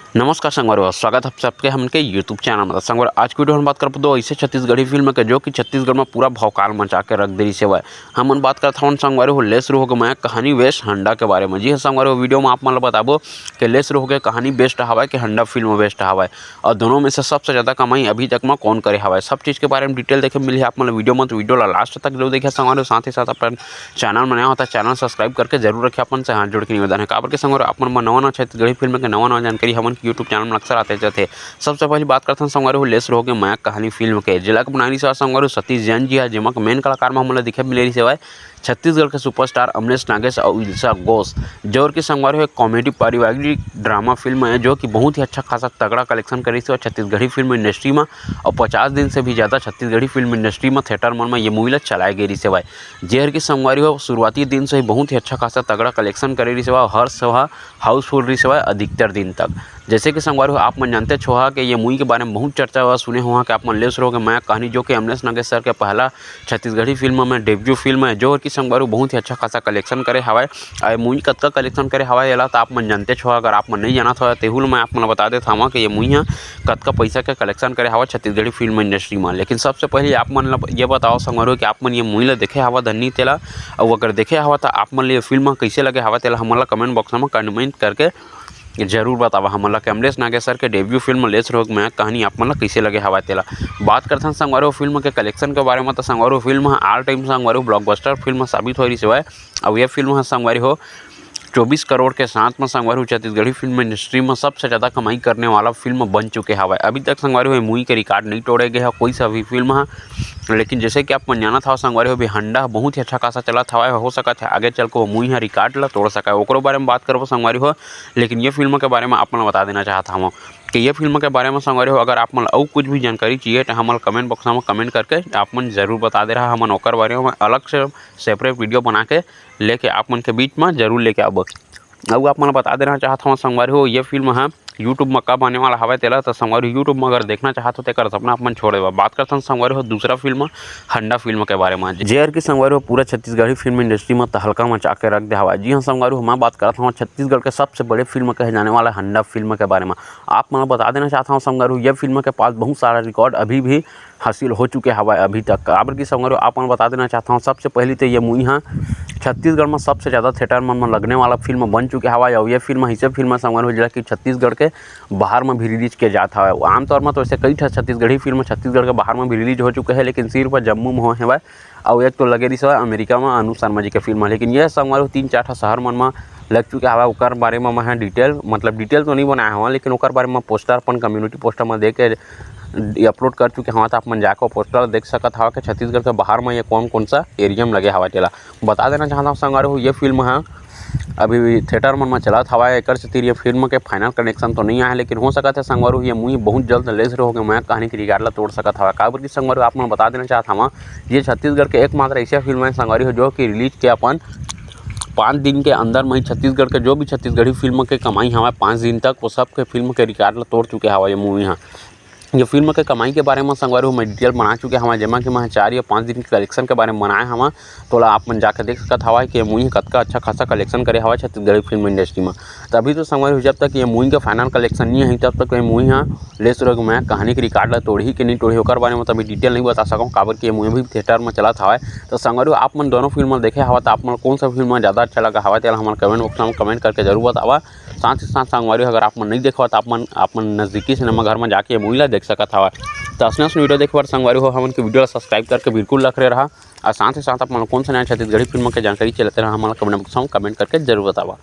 नमस्कार संगवारी, स्वागत है सबके हमके यूट्यूब चैनल में। संगवारी, आज की वीडियो हम बात कर दो ऐसे छत्तीसगढ़ी फिल्म के जो कि छत्तीसगढ़ में पूरा भौकाल मचा के रख दे सेवा। हम बात करता हूँ संगवारी हो लेस हो गए कहानी वेस्ट हंडा के बारे में। जी हाँ संगवारी, वीडियो में आप मतलब बताबो कि लेस हो गए कहानी बेस्ट हवा कि हंडा फिल्म बेस्ट हवा, और दोनों में से सबसे ज़्यादा कमाई अभी तक में कौन करे हवा, सब चीज़ के बारे में डिटेल देखे मिली आप मतलब वीडियो में। तो वीडियो लास्ट तक जरूर देखिए संगवारी। साथ ही साथ अपन चैनल में नया होता है चैनल सब्सक्राइब करके जरूर रखिए। अपन से हाथ जोड़ के निवेदन है काबर के संगवारी अपन नवा छत्तीसगढ़ी फिल्म के नवा जानकारी हमन यूट्यूब चैनल में अक्सर आते जाते। सबसे पहले बात करते हैं संगवारी हो लेस रहोगे मैं कहानी फिल्म के जिला के बनानी से संगवारी सतीश जैन जी है, जेमा मेन कलाकार में हमला दिखे मिले सेवा छत्तीसगढ़ के सुपरस्टार अमरीश नागेश और इल्सा घोष। जो कि संगवारी हो कॉमेडी पारिवारिक ड्रामा फिल्म है जो कि बहुत ही अच्छा खासा तगड़ा कलेक्शन करी से छत्तीसगढ़ी फिल्म इंडस्ट्री में, और 50 दिन से भी ज़्यादा छत्तीसगढ़ी फिल्म इंडस्ट्री में थिएटर मन में ये मूवी चलाई गई सेवा। जेहर की संगवारी हो शुरुआती दिन से ही बहुत ही अच्छा खासा तगड़ा कलेक्शन करे रही सेवा, हर सभा हाउसफुल रही सेवा अधिकतर दिन तक। जैसे कि संगवारी हो आप मन जानते छो कि ये मूवी के बारे में बहुत चर्चा हुआ सुने हुआ कि आप मन लेस रहोगे मैं कहानी जो कि अमरीश नागेश सर के पहला छत्तीसगढ़ी फिल्म में डेब्यू फिल्म है जो कि संगवारी बहुत ही अच्छा खासा कलेक्शन करे हवाए। और मूवी कतका कलेक्शन करे हवाए एला तो आप मन जानते छो, अगर आप मन नहीं जाना था तेहुल मैं आप मन बता देता हूँ कि ये मूवी कतका पैसा के कलेक्शन करे हवा छत्तीसगढ़ी फिल्म इंडस्ट्री में। लेकिन सबसे पहले आप मन ये बताओ संगवारी कि आप मन ये मूवी देखे हवा धन्नी तेला, और अगर देखे हवा तो आप मन ये फिल्म कैसे लगे हवा तेला हमला कमेंट बॉक्स में कमेंट करके जरूर बतावा। हमला अमरीश नागेश सर के डेब्यू फिल्म लेस रोग में कहानी आप मन कैसे लगे हवा तेला। बात करते हैं संगवारी फिल्म के कलेक्शन के बारे में, तो संगवारी फिल्म ऑल टाइम संगवारी ब्लॉकबस्टर फिल्म साबित हो रही है। और यह फिल्म है संगवारी हो 24 करोड़ के साथ में संगवारी छत्तीसगढ़ी फिल्म इंडस्ट्री में सबसे ज़्यादा कमाई करने वाला फिल्म बन चुके हवा। अभी तक संगवारी हो मूवी के रिकॉर्ड नहीं तोड़े गए हैं कोई सा भी फिल्म है। लेकिन जैसे कि आप मन जाना था संगवारी हो भी हंडा बहुत ही अच्छा खासा चला था, हो सका था आगे चल के वो मूवी है रिकॉर्ड ला तोड़ सका ओकरो बारे में बात करबो संगवारी हो। लेकिन ये फिल्म के बारे में आप मन बता देना चाहता हूँ कि ये फिल्म के बारे में संगवारी हो अगर आप मन और कुछ भी जानकारी चाहिए तो हमारे कमेंट बॉक्स में कमेंट करके आप मन जरूर बता दे रहा हमन ओकर बारे में अलग से सेपरेट वीडियो बना के लेके आप मन के बीच में जरूर लेके आबो। अब आप मन बता देना चाहता हूँ संगवारी हो ये फिल्म है यूट्यूब में कब आने वाला हवा तेला, तो संगवारी यूट्यूब में अगर देखना चाहते हो तो अपना अपन छोड़ देगा। बात करते हैं संगवारी हो दूसरा फिल्म हंडा फिल्म के बारे में जेर की संगवारी हो पूरा छत्तीसगढ़ी फिल्म इंडस्ट्री में तहलका मचा के रख दे हवा। जी हाँ संगवारी हो मैं बात करता हूँ छत्तीसगढ़ के सबसे बड़े फिल्म कहे जाने वाला हंडा फिल्म के बारे में। आप मैं बता देना चाहता हूँ संगवारी हो यह फिल्म के पास बहुत सारा रिकॉर्ड अभी भी हासिल हो चुके हवा अभी तक। काबर की संगवारी हो आप बता देना चाहता हूँ सबसे पहले तो ये मूवी है छत्तीसगढ़ में सबसे ज़्यादा थिएटर में लगने वाला फिल्म बन चुके हवा। और ये फिल्म ऐसे फिल्म संगवारी हो जिला कि छत्तीसगढ़ के बाहर में भी रिलीज किया जाता है। आमतौर में तो ऐसे कई छत्तीसगढ़ी फिल्म छत्तीसगढ़ के बाहर में भी रिलीज हो चुके हैं, लेकिन सिर्फ जम्मू में हो है। और एक तो लगे रही है अमेरिका में अनु शर्मा जी के फिल्म है। लेकिन यह संगवारी 3-4 शहर मन में लग चुके हवा। ओकर बारे में मैं डिटेल तो नहीं बनाया हुआ, लेकिन ओकर बारे में पोस्टर अपन कम्युनिटी पोस्टर में दे के अपलोड कर चुके हवा। तो आप मन जाकर पोस्टर देख सकत हवा कि छत्तीसगढ़ के बाहर में ये कौन सा एरिया में लगे हवा चला। बता देना चाहता हूँ संगवारी हो ये फिल्म है अभी थिएटर मन में चला हवा। एक ये फिल्म के फाइनल कनेक्शन तो नहीं आया, लेकिन हो सकता है संगवारी हो ये मूवी बहुत जल्द लेस रहोगे मैं कहानी की रिकॉर्ड ला तोड़ सकता हवा। काबर की संगवारी आप मन बता देना चाहता हूँ ये छत्तीसगढ़ के एकमात्र ऐसा फिल्म है संगवारी हो जो कि रिलीज के अपन 5 दिन के अंदर में छत्तीसगढ़ के जो भी छत्तीसगढ़ी फिल्म के कमाई हवा 5 दिन तक वो सब के फिल्म के रिकॉर्ड ला तोड़ चुके हवा। ये मूवी है ये फिल्म के कमाई के बारे में संगवारी हो मैं डिटेल बना चुके हवा, जेमा कि मैं 4 या 5 दिन के कलेक्शन के बारे में बनाया हवा। तो आप मन जाकर देख सकत हवा कि मूवी कतका अच्छा खासा कलेक्शन करे हवा छत्तीसगढ़ी फिल्म इंडस्ट्री में। तभी तो संगवारी हो जब तक ये मूवी का फाइनल कलेक्शन नहीं है तब तक ये मूवी है लेस रहोगे मैं कहानी की रिकॉर्ड ला तोड़ी कि नहीं तोड़ी ओकर बारे में तभी डिटेल नहीं बता सकूँ। काबर कि ये मूवी भी थिएटर में चला था। तो संगवारी आप मन दोनों फिल्म देखे हवा तो आप मन कौन सा फिल्म ज़्यादा अच्छा लगा हवा तेला हमारे कमेंट बॉक्स में कमेंट करके जरूर बतावा। साथ ही साथ संगवारी अगर आप मन नहीं देखा तो आप मन नज़दीकी सिनेमा घर में जाके मूवी ला देख सकत हवा। तो असना वीडियो देखे बार संगवारी हो हमन के वीडियो सब्सक्राइब करके बिल्कुल रख रहा। और साथ ही साथ आप कौन सा नया छत्तीसगढ़ी फिल्म के जानकारी चलते रहा हमारा कमेंट बॉक्स में कमेंट करके जरूर बतावा।